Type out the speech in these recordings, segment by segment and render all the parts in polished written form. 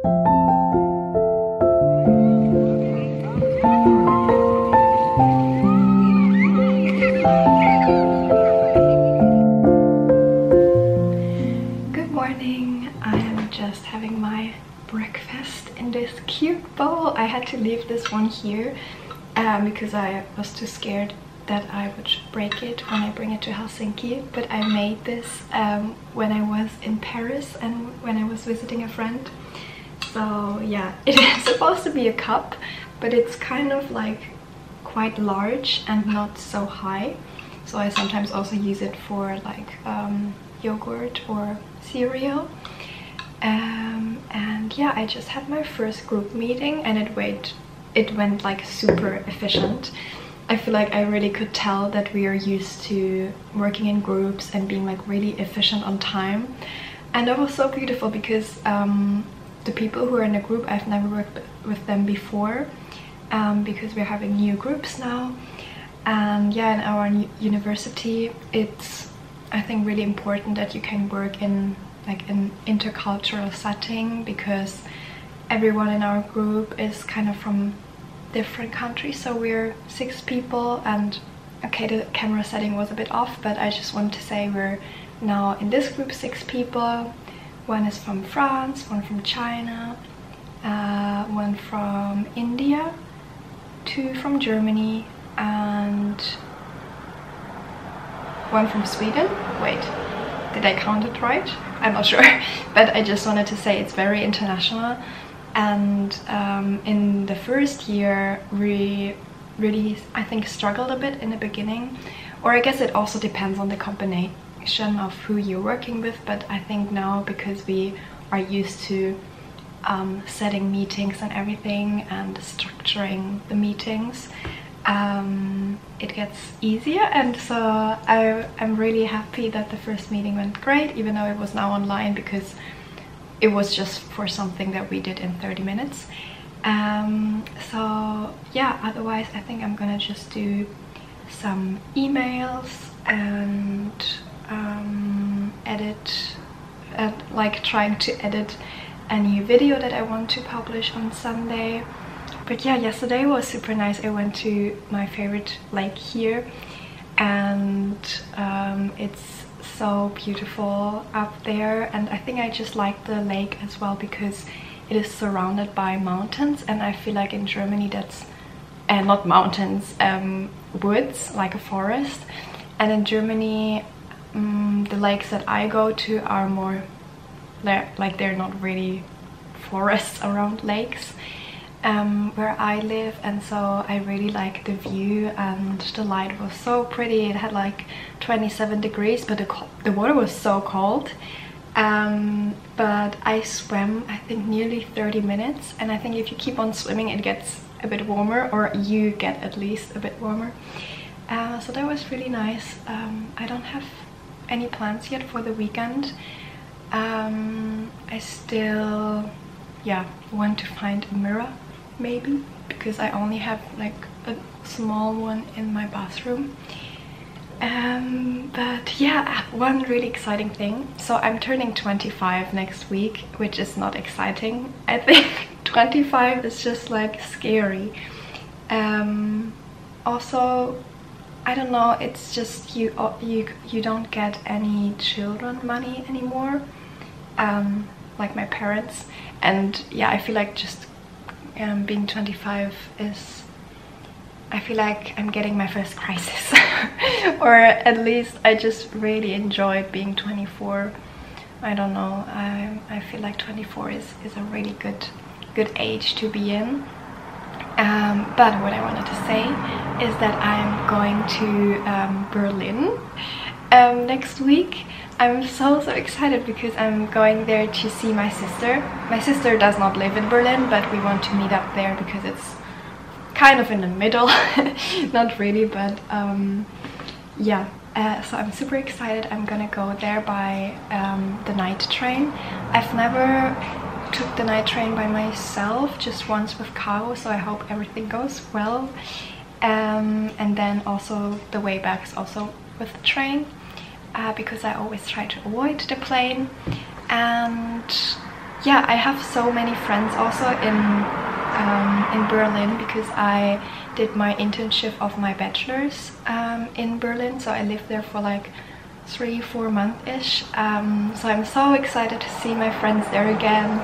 Good morning. I'm just having my breakfast in this cute bowl. I had to leave this one here because I was too scared that I would break it when I bring it to Helsinki, but I made this when I was in Paris and when I was visiting a friend. So yeah, it is supposed to be a cup, but it's kind of like quite large and not so high, so I sometimes also use it for like yogurt or cereal. And yeah, I just had my first group meeting and it went like super efficient. I feel like I really could tell that we are used to working in groups and being like really efficient on time. And that was so beautiful because the people who are in the group, I've never worked with them before because we're having new groups now. And yeah, in our university, it's, I think, really important that you can work in like an intercultural setting, because everyone in our group is kind of from different countries. So we're 6 people, and okay, the camera setting was a bit off, but I just wanted to say we're now in this group 6 people. One is from France, one from China, one from India, 2 from Germany, and 1 from Sweden. Wait, did I count it right? I'm not sure, but I just wanted to say it's very international. And in the first year we really, I think, struggled a bit in the beginning, or I guess it also depends on the combination of who you're working with, but I think now, because we are used to setting meetings and everything and structuring the meetings, it gets easier. And so I'm really happy that the first meeting went great, even though it was now online, because it was just for something that we did in 30 minutes. So yeah, otherwise I think I'm gonna just do some emails and edit, like trying to edit a new video that I want to publish on Sunday. But yeah, yesterday was super nice. I went to my favorite lake here, and it's so beautiful up there. And I think I just like the lake as well because it is surrounded by mountains, and I feel like in Germany that's not mountains, woods, like a forest. And in Germany the lakes that I go to are more like they're not really forests around lakes where I live. And so I really like the view, and the light was so pretty. It had like 27 degrees, but the water was so cold. But I swam, I think, nearly 30 minutes, and I think if you keep on swimming it gets a bit warmer, or you get at least a bit warmer. So that was really nice. I don't have any plans yet for the weekend. I still, yeah, want to find a mirror maybe, because I only have like a small one in my bathroom. But yeah, one really exciting thing. So I'm turning 25 next week, which is not exciting. I think 25 is just like scary. Also, I don't know, it's just you don't get any children money anymore, like my parents. And yeah, I feel like just being 25 is, I feel like I'm getting my first crisis. Or at least I just really enjoy being 24. I don't know, I feel like 24 is a really good age to be in. But what I wanted to say is that I'm going to Berlin next week. I'm so excited because I'm going there to see my sister. My sister does not live in Berlin, but we want to meet up there because it's kind of in the middle. Not really, but yeah. So I'm super excited. I'm gonna go there by the night train. I've never took the night train by myself, just once with Caro, so I hope everything goes well. And then also the way back is also with the train, because I always try to avoid the plane. And yeah, I have so many friends also in Berlin, because I did my internship of my bachelor's in Berlin, so I lived there for like 3-4 months-ish. So I'm so excited to see my friends there again.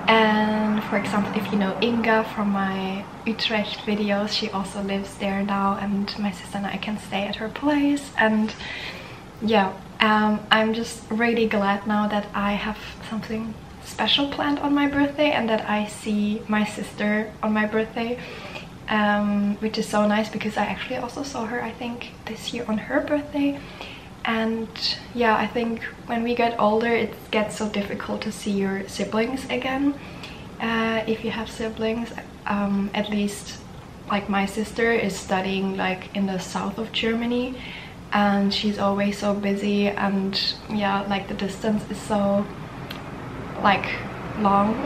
And for example, if you know Inga from my Utrecht videos, she also lives there now, and my sister and I can stay at her place. And yeah, I'm just really glad now that I have something special planned on my birthday, and that I see my sister on my birthday, which is so nice, because I actually also saw her, I think, this year on her birthday. And yeah, I think when we get older it gets so difficult to see your siblings again, if you have siblings. At least like my sister is studying like in the south of Germany, and she's always so busy, and yeah, like the distance is so like long.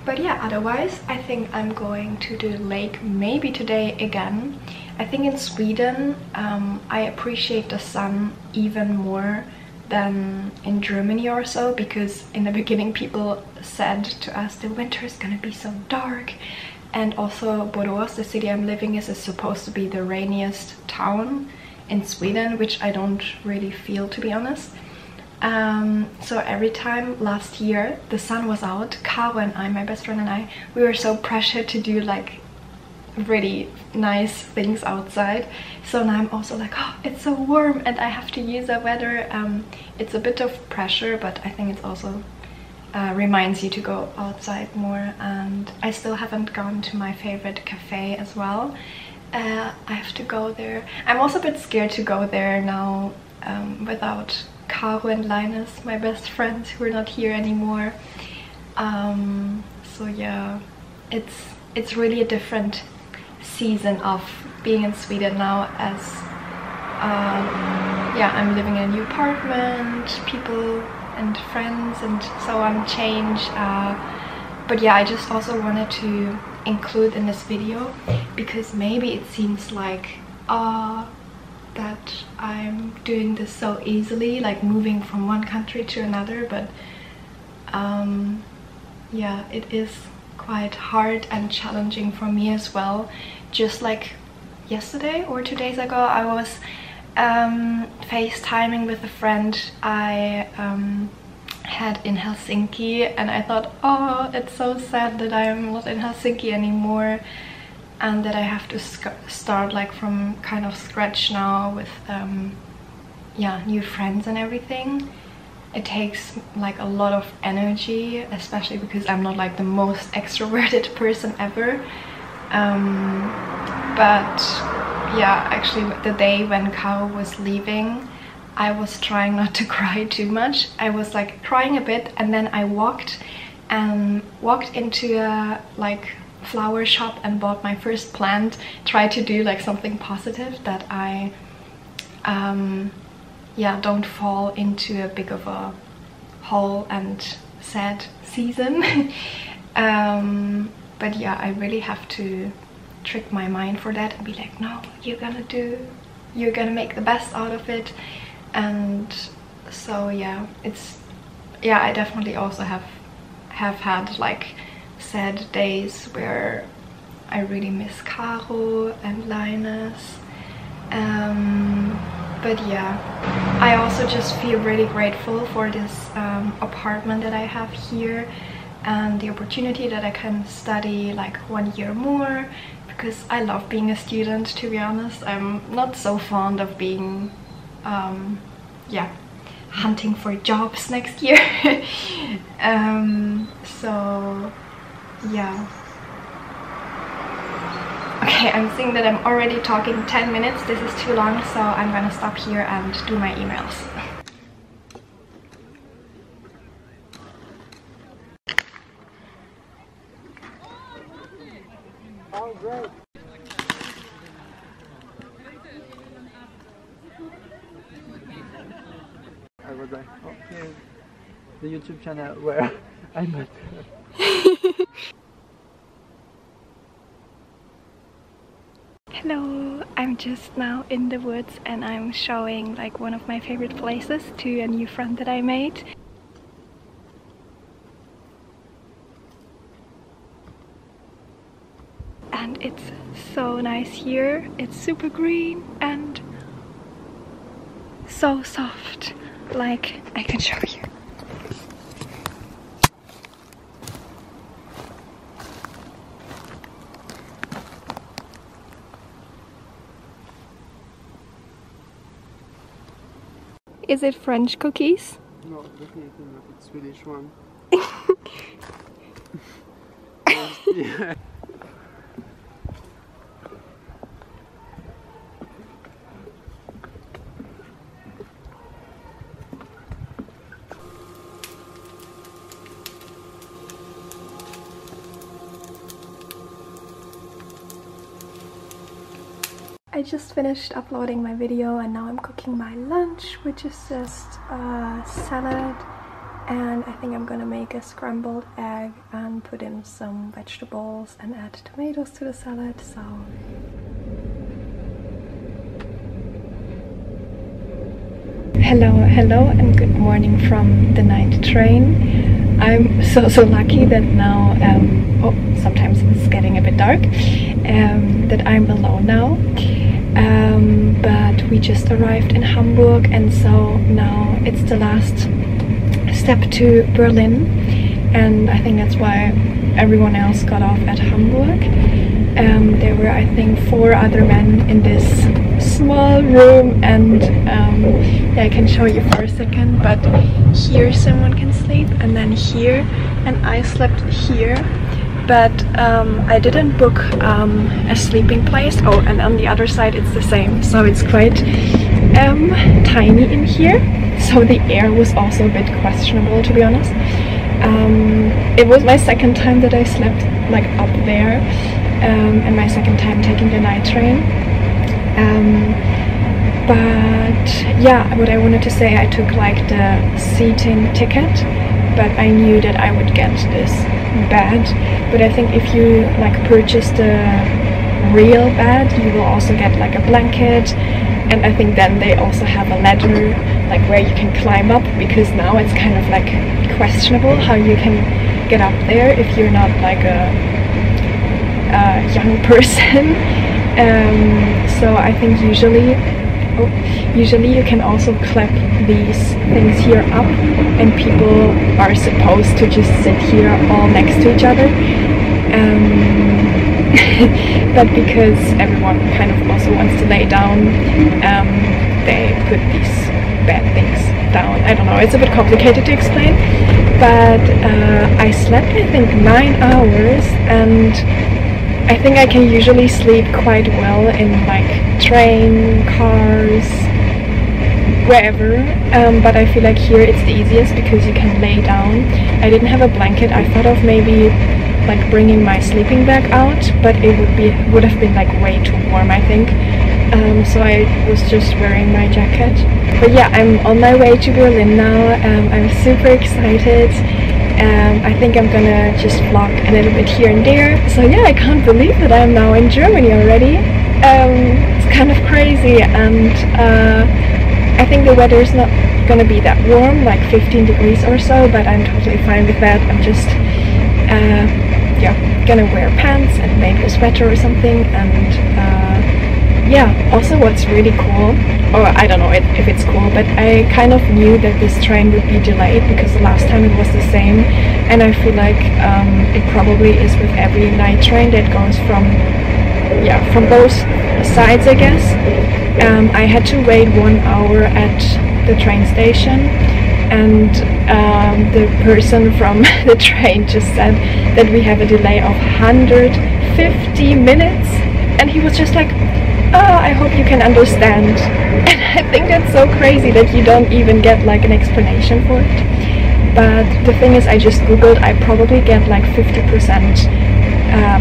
But yeah, otherwise I think I'm going to the lake maybe today again. I think in Sweden I appreciate the sun even more than in Germany or so, because in the beginning people said to us the winter is gonna be so dark. And also Borås, the city I'm living in, is supposed to be the rainiest town in Sweden, which I don't really feel, to be honest. So every time last year the sun was out, Caro and I, my best friend and I, we were so pressured to do like really nice things outside. So now I'm also like, oh, it's so warm and I have to use that weather. It's a bit of pressure, but I think it's also reminds you to go outside more. And I still haven't gone to my favorite cafe as well. I have to go there. I'm also a bit scared to go there now without Caro and Linus, my best friends, who are not here anymore. So yeah, it's really a different season of being in Sweden now, as yeah, I'm living in a new apartment, people and friends, and so I'm changed. But yeah, I just also wanted to include in this video, because maybe it seems like that I'm doing this so easily, like moving from one country to another, but yeah, it is quite hard and challenging for me as well. Just like yesterday or 2 days ago, I was FaceTiming with a friend I had in Helsinki, and I thought, oh, it's so sad that I'm not in Helsinki anymore, and that I have to start like from kind of scratch now with yeah, new friends and everything. It takes like a lot of energy, especially because I'm not like the most extroverted person ever. But yeah, actually the day when Caro was leaving, I was trying not to cry too much. I was like crying a bit, and then I walked into a like flower shop and bought my first plant. Tried to do like something positive, that I yeah, don't fall into a big of a hole and sad season. But yeah, I really have to trick my mind for that and be like, no, you're gonna make the best out of it. And so yeah, yeah, I definitely also have had like sad days where I really miss Caro and Linus. But yeah, I also just feel really grateful for this apartment that I have here, and the opportunity that I can study like 1 year more, because I love being a student, to be honest. I'm not so fond of being yeah, hunting for jobs next year. So yeah. Okay, I'm seeing that I'm already talking 10 minutes. This is too long, so I'm gonna stop here and do my emails. Oh, great. I was like, oh, here's the YouTube channel where I met her. Hello, I'm just now in the woods and I'm showing like one of my favorite places to a new friend that I made. and it's so nice here. It's super green and so soft. Like, I can show you. Is it French cookies? No, definitely not. It's Swedish one. Yeah. I just finished uploading my video and now I'm cooking my lunch, which is just a salad, and I think I'm gonna make a scrambled egg and put in some vegetables and add tomatoes to the salad. So hello and good morning from the night train. I'm so lucky that now sometimes it's getting a bit dark, that I'm alone now. But we just arrived in Hamburg, and so now it's the last step to Berlin, and I think that's why everyone else got off at Hamburg. There were, I think, 4 other men in this small room, and yeah, I can show you for a second, but here someone can sleep, and then here, and I slept here. But I didn't book a sleeping place. Oh, and on the other side it's the same, so it's quite tiny in here, so the air was also a bit questionable, to be honest. It was my second time that I slept like up there, and my second time taking the night train. But yeah, what I wanted to say, I took like the seating ticket, but I knew that I would get this bed. But I think if you like purchase the real bed, you will also get like a blanket, and I think then they also have a ladder like where you can climb up, because now it's kind of like questionable how you can get up there if you're not like a young person. So I think usually you can also clap these things here up, and people are supposed to just sit here all next to each other. But because everyone kind of also wants to lay down, they put these bed things down. I don't know, it's a bit complicated to explain, but I slept I think 9 hours, and I think I can usually sleep quite well in like train, cars, wherever, but I feel like here it's the easiest because you can lay down. I didn't have a blanket. I thought of maybe like bringing my sleeping bag out, but it would have been like way too warm, I think. So I was just wearing my jacket. But yeah, I'm on my way to Berlin now. I'm super excited. I think I'm gonna just vlog a little bit here and there. So yeah, I can't believe that I'm now in Germany already. It's kind of crazy, and I think the weather is not gonna be that warm, like 15 degrees or so, but I'm totally fine with that. I'm just yeah, gonna wear pants and maybe a sweater or something, and yeah, also what's really cool, or I don't know if it's cool, but I kind of knew that this train would be delayed because the last time it was the same, and I feel like it probably is with every night train that goes from both sides, I guess. I had to wait 1 hour at the train station, and the person from the train just said that we have a delay of 150 minutes, and he was just like, oh, I hope you can understand. And I think that's so crazy that you don't even get like an explanation for it. But the thing is, I just googled, I probably get like 50%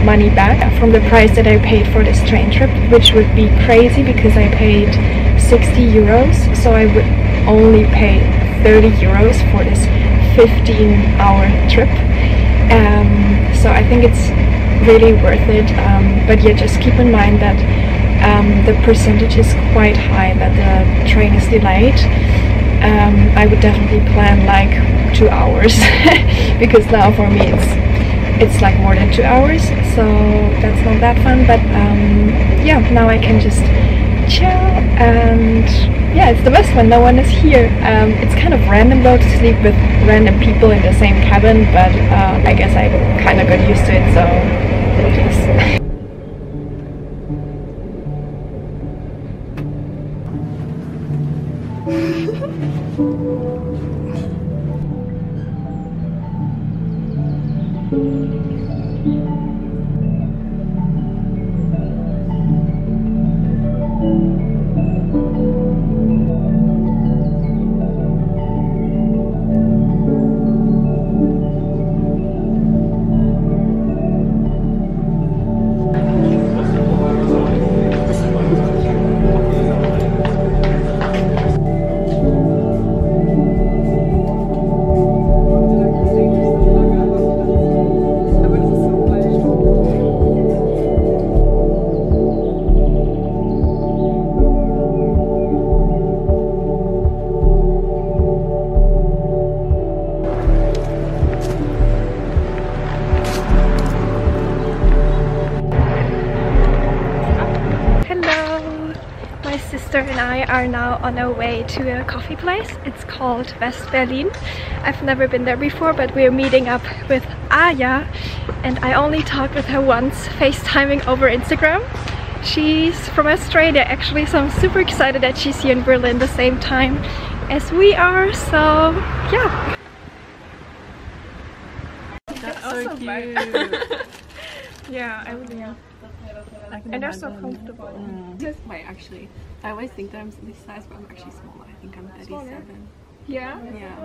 money back from the price that I paid for this train trip, which would be crazy because I paid 60 euros, so I would only pay 30 euros for this 15-hour trip. So I think it's really worth it, but yeah, just keep in mind that the percentage is quite high that the train is delayed. I would definitely plan like 2 hours because now for me it's it's like more than 2 hours, so that's not that fun. But yeah, now I can just chill, and yeah, it's the best when no one is here. It's kind of random though to sleep with random people in the same cabin, but I guess I kind of got used to it, so please. Sister and I are now on our way to a coffee place. It's called West Berlin. I've never been there before, but we're meeting up with Aya, and I only talked with her once, FaceTiming over Instagram. She's from Australia actually, so I'm super excited that she's here in Berlin the same time as we are, so yeah. That's so cute. Yeah, I really am. And they're so comfortable. Just wait, actually, I always think that I'm this size, but I'm actually smaller. I think I'm 37. Yeah? Yeah.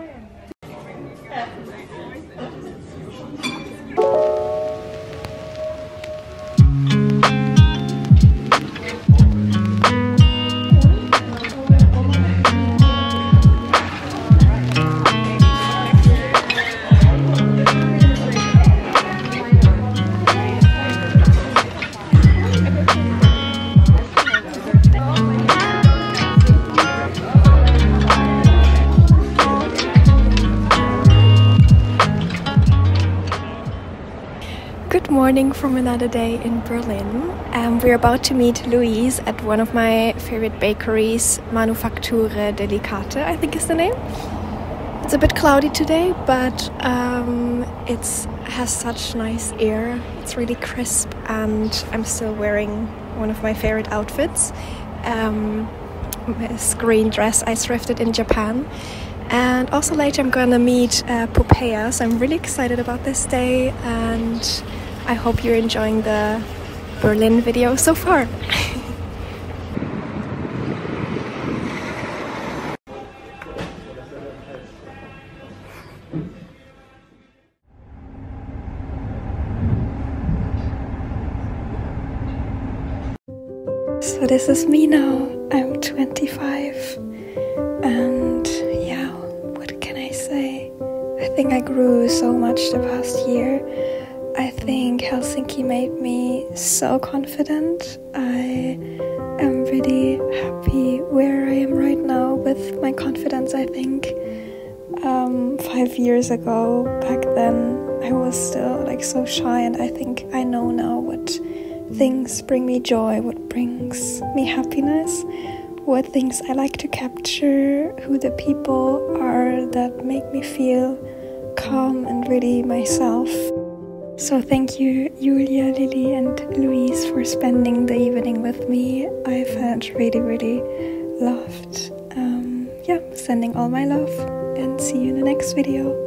Good morning from another day in Berlin. We're about to meet Louise at one of my favorite bakeries, Manufakture Delicate, I think is the name. It's a bit cloudy today, but it has such nice air. It's really crisp, and I'm still wearing one of my favorite outfits. This green dress I thrifted in Japan. And also later I'm gonna meet Popea, so I'm really excited about this day, and I hope you're enjoying the Berlin video so far. So this is me now. I'm 25, and yeah, what can I say? I think I grew so much the past year. I think Helsinki made me so confident. I am really happy where I am right now with my confidence. I think 5 years ago, back then, I was still like so shy, and I think I know now what things bring me joy, what brings me happiness, what things I like to capture, who the people are that make me feel calm and really myself. So thank you, Julia, Lily and Louise, for spending the evening with me. I felt really, really loved. Yeah, sending all my love, and see you in the next video.